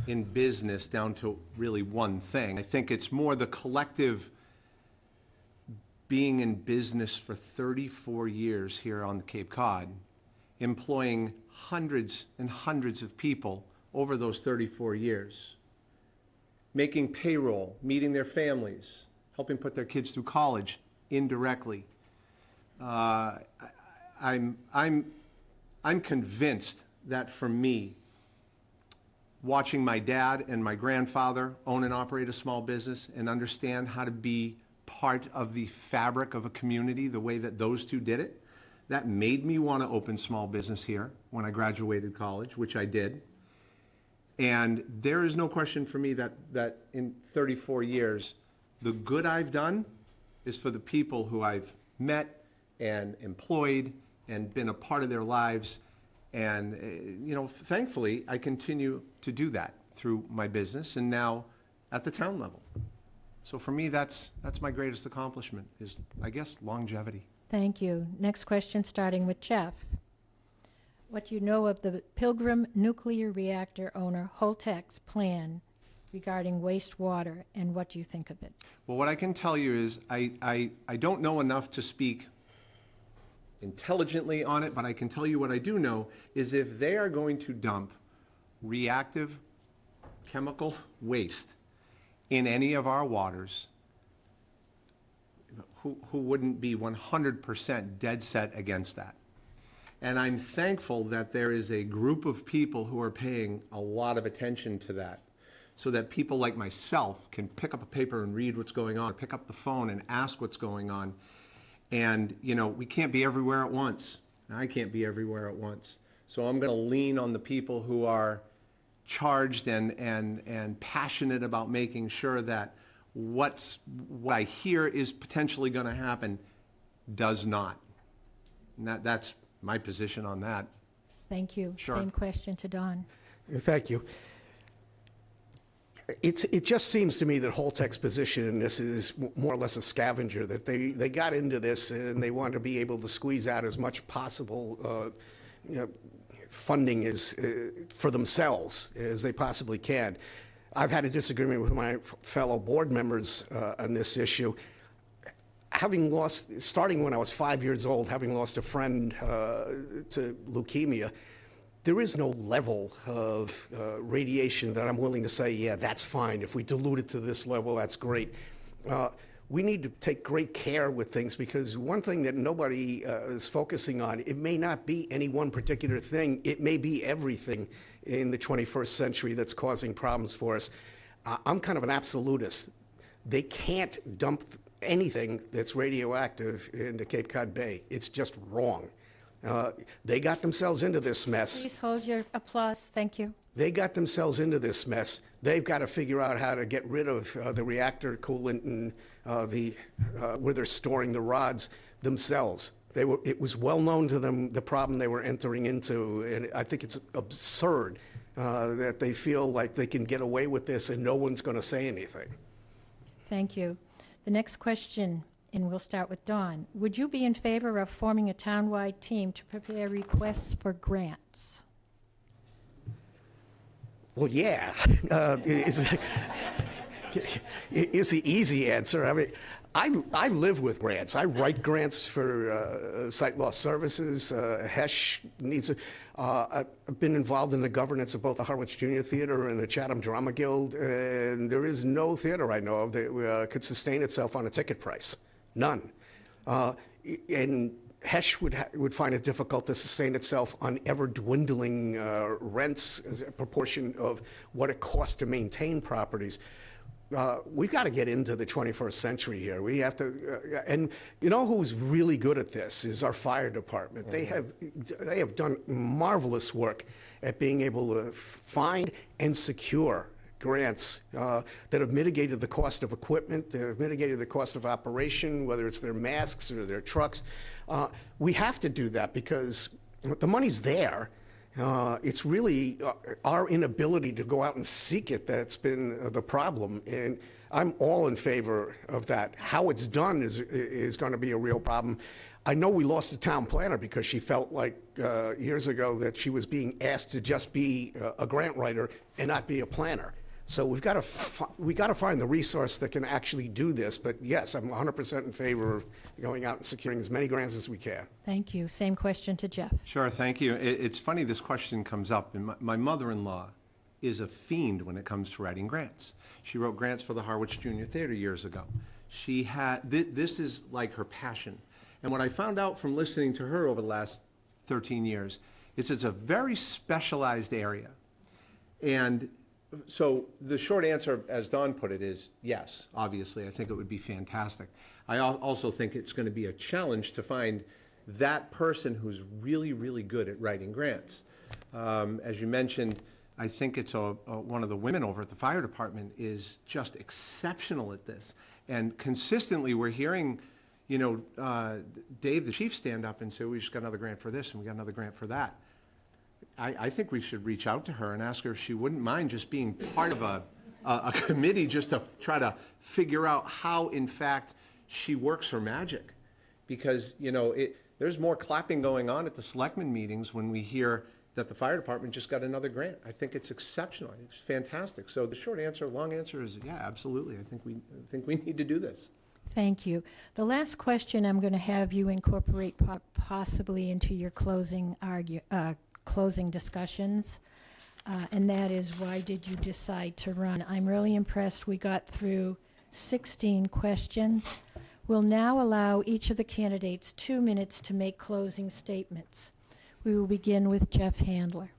Speaker 4: in business down to really one thing. I think it's more the collective being in business for 34 years here on the Cape Cod, employing hundreds and hundreds of people over those 34 years, making payroll, meeting their families, helping put their kids through college indirectly. I'm convinced that for me, watching my dad and my grandfather own and operate a small business and understand how to be part of the fabric of a community the way that those two did it, that made me want to open small business here when I graduated college, which I did. And there is no question for me that in 34 years, the good I've done is for the people who I've met and employed and been a part of their lives. And, thankfully, I continue to do that through my business and now at the town level. So for me, that's my greatest accomplishment is, I guess, longevity.
Speaker 2: Thank you. Next question, starting with Jeff. What do you know of the Pilgrim nuclear reactor owner Holtec's plan regarding wastewater, and what do you think of it?
Speaker 4: Well, what I can tell you is I don't know enough to speak intelligently on it, but I can tell you what I do know is if they are going to dump reactive chemical waste in any of our waters, who wouldn't be 100% dead set against that? And I'm thankful that there is a group of people who are paying a lot of attention to that, so that people like myself can pick up a paper and read what's going on, pick up the phone and ask what's going on. And, we can't be everywhere at once. I can't be everywhere at once. So I'm going to lean on the people who are charged and passionate about making sure that what I hear is potentially going to happen does not. And that's my position on that.
Speaker 2: Thank you.
Speaker 4: Sure.
Speaker 2: Same question to Don.
Speaker 3: Thank you. It just seems to me that Holtec's position in this is more or less a scavenger, that they got into this and they want to be able to squeeze out as much possible funding for themselves as they possibly can. I've had a disagreement with my fellow board members on this issue. Starting when I was 5 years old, having lost a friend to leukemia, there is no level of radiation that I'm willing to say, yeah, that's fine. If we dilute it to this level, that's great. We need to take great care with things, because one thing that nobody is focusing on, it may not be any one particular thing. It may be everything in the 21st century that's causing problems for us. I'm kind of an absolutist. They can't dump anything that's radioactive into Cape Cod Bay. It's just wrong. They got themselves into this mess.
Speaker 2: Please hold your applause. Thank you.
Speaker 3: They got themselves into this mess. They've got to figure out how to get rid of the reactor coolant and where they're storing the rods themselves. It was well known to them the problem they were entering into, and I think it's absurd that they feel like they can get away with this and no one's going to say anything.
Speaker 2: Thank you. The next question, and we'll start with Dawn. Would you be in favor of forming a townwide team to prepare requests for grants?
Speaker 3: Well, yeah, is the easy answer. I mean, I live with grants. I write grants for site loss services. HESH needs I've been involved in the governance of both the Harwich Junior Theater and the Chatham Drama Guild, and there is no theater I know of that could sustain itself on a ticket price. None. And HESH would find it difficult to sustain itself on ever-dwindling rents as a proportion of what it costs to maintain properties. We've got to get into the 21st century here. We have to, and you know who's really good at this is our fire department. They have done marvelous work at being able to find and secure grants that have mitigated the cost of equipment, that have mitigated the cost of operation, whether it's their masks or their trucks. We have to do that because the money's there. It's really our inability to go out and seek it that's been the problem, and I'm all in favor of that. How it's done is going to be a real problem. I know we lost a town planner because she felt like years ago that she was being asked to just be a grant writer and not be a planner. So we got to find the resource that can actually do this. But yes, I'm 100% in favor of going out and securing as many grants as we can.
Speaker 2: Thank you. Same question to Jeff.
Speaker 4: Sure, thank you. It's funny this question comes up, and my mother-in-law is a fiend when it comes to writing grants. She wrote grants for the Harwich Junior Theater years ago. She had, this is like her passion. And what I found out from listening to her over the last 13 years is it's a very specialized area. And so the short answer, as Don put it, is yes, obviously. I think it would be fantastic. I also think it's going to be a challenge to find that person who's really, really good at writing grants. As you mentioned, I think it's one of the women over at the fire department is just exceptional at this. And consistently we're hearing, you know, Dave, the chief, stand up and say, we just got another grant for this and we got another grant for that. I think we should reach out to her and ask her if she wouldn't mind just being part of a committee just to try to figure out how, in fact, she works her magic. Because, you know, there's more clapping going on at the selectmen meetings when we hear that the fire department just got another grant. I think it's exceptional. It's fantastic. So the short answer, long answer is, yeah, absolutely. I think we need to do this.
Speaker 2: Thank you. The last question I'm going to have you incorporate possibly into your closing discussions, and that is, why did you decide to run? I'm really impressed. We got through 16 questions. We'll now allow each of the candidates 2 minutes to make closing statements. We will begin with Jeff Handler.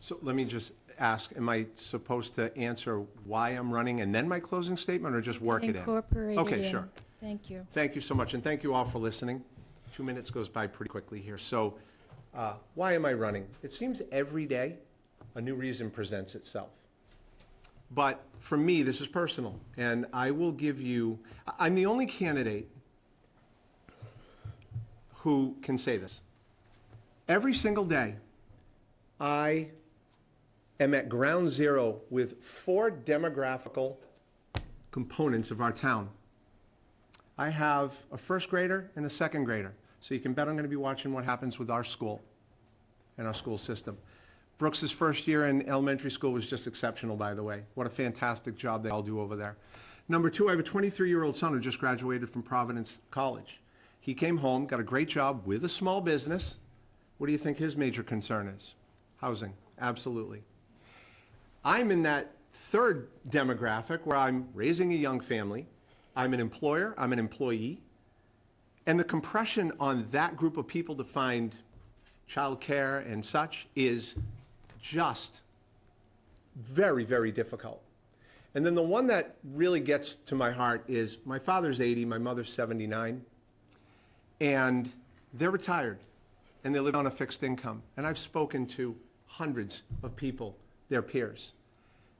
Speaker 4: So let me just ask, am I supposed to answer why I'm running and then my closing statement, or just work it in?
Speaker 2: Incorporate it
Speaker 4: Okay,
Speaker 2: in.
Speaker 4: sure.
Speaker 2: Thank you.
Speaker 4: Thank you so much, and thank you all for listening. 2 minutes goes by pretty quickly here. So why am I running? It seems every day a new reason presents itself. But for me, this is personal, and I will give you, I'm the only candidate who can say this. Every single day, I am at ground zero with 4 demographical components of our town. I have a first grader and a second grader, so you can bet I'm going to be watching what happens with our school and our school system. Brooks's first year in elementary school was just exceptional, by the way. What a fantastic job they all do over there. Number 2, I have a 23-year-old son who just graduated from Providence College. He came home, got a great job with a small business. What do you think his major concern is? Housing, absolutely. I'm in that third demographic where I'm raising a young family. I'm an employer, I'm an employee. And the compression on that group of people to find childcare and such is just very, very difficult. And then the one that really gets to my heart is my father's 80, my mother's 79, and they're retired, and they live on a fixed income. And I've spoken to hundreds of people, their peers.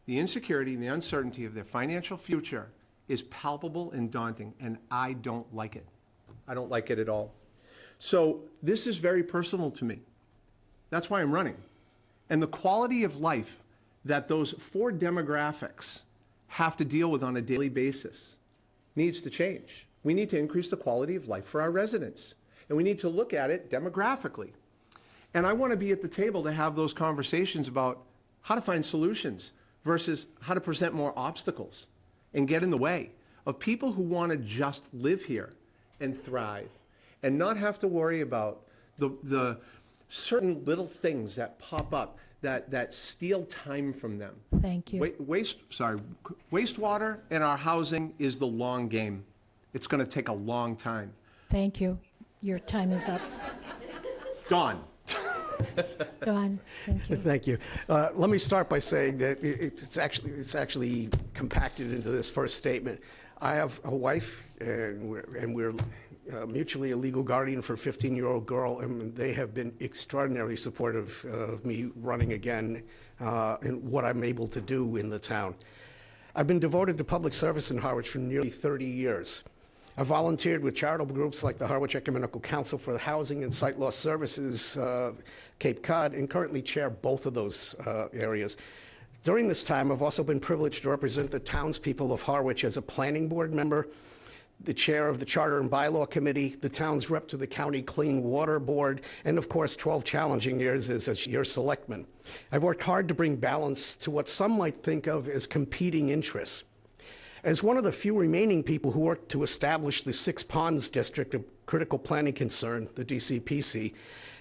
Speaker 4: The insecurity and the uncertainty of their financial future is palpable and daunting, and I don't like it. I don't like it at all. So this is very personal to me. That's why I'm running. And the quality of life that those 4 demographics have to deal with on a daily basis needs to change. We need to increase the quality of life for our residents, and we need to look at it demographically. And I want to be at the table to have those conversations about how to find solutions versus how to present more obstacles and get in the way of people who want to just live here and thrive and not have to worry about the certain little things that pop up that steal time from them.
Speaker 2: Thank you.
Speaker 4: Wastewater and our housing is the long game. It's going to take a long time.
Speaker 2: Thank you. Your time is up.
Speaker 4: Gone.
Speaker 2: Don, thank you.
Speaker 3: Thank you. Let me start by saying that it's actually compacted into this first statement. I have a wife, and we're mutually a legal guardian for a 15-year-old girl, and they have been extraordinarily supportive of me running again and what I'm able to do in the town. I've been devoted to public service in Harwich for nearly 30 years. I volunteered with charitable groups like the Harwich Ecumenical Council for the Housing and Sight Loss Services, Cape Cod, and currently chair both of those areas. During this time, I've also been privileged to represent the townspeople of Harwich as a planning board member, the chair of the Charter and Bylaw Committee, the town's rep to the County Clean Water Board, and of course 12 challenging years as your selectman. I've worked hard to bring balance to what some might think of as competing interests. As one of the few remaining people who worked to establish the Six Ponds District of Critical Planning Concern, the DCPC,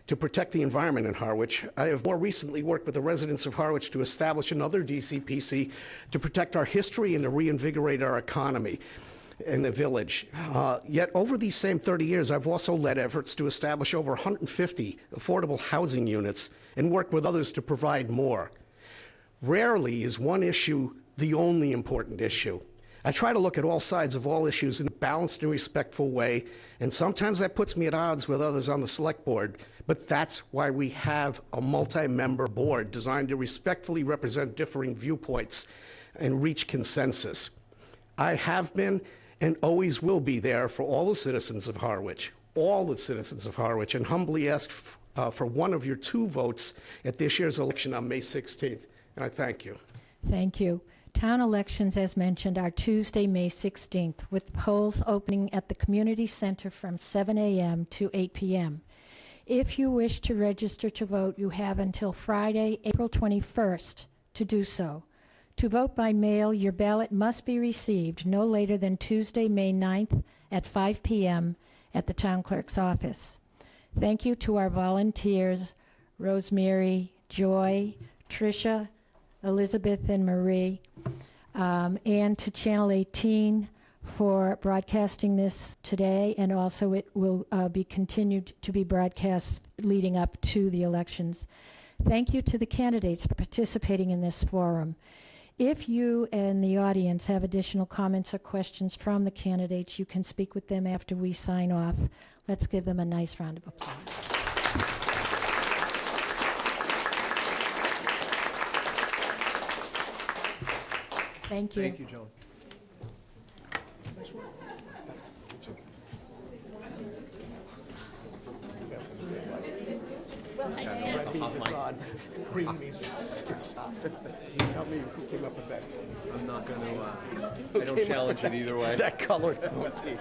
Speaker 3: to protect the environment in Harwich, I have more recently worked with the residents of Harwich to establish another DCPC to protect our history and to reinvigorate our economy in the village. Yet over these same 30 years, I've also led efforts to establish over 150 affordable housing units and worked with others to provide more. Rarely is one issue the only important issue. I try to look at all sides of all issues in a balanced and respectful way, and sometimes that puts me at odds with others on the select board, but that's why we have a multi-member board designed to respectfully represent differing viewpoints and reach consensus. I have been and always will be there for all the citizens of Harwich, and humbly ask for one of your 2 votes at this year's election on May 16th, and I thank you.
Speaker 2: Thank you. Town elections, as mentioned, are Tuesday, May 16th, with polls opening at the Community Center from 7 a.m. to 8 p.m. If you wish to register to vote, you have until Friday, April 21st to do so. To vote by mail, your ballot must be received no later than Tuesday, May 9th at 5 p.m. at the town clerk's office. Thank you to our volunteers, Rosemary, Joy, Tricia, Elizabeth, and Marie, and to Channel 18 for broadcasting this today, and also it will be continued to be broadcast leading up to the elections. Thank you to the candidates for participating in this forum. If you and the audience have additional comments or questions from the candidates, you can speak with them after we sign off. Let's give them a nice round of applause. Thank you.
Speaker 4: Thank you, Joan.
Speaker 2: Well,
Speaker 3: Red means it's on. Green means it's stopped. You tell me who came up with that.
Speaker 4: I'm not going to, I don't challenge it either way.
Speaker 3: That colored motif.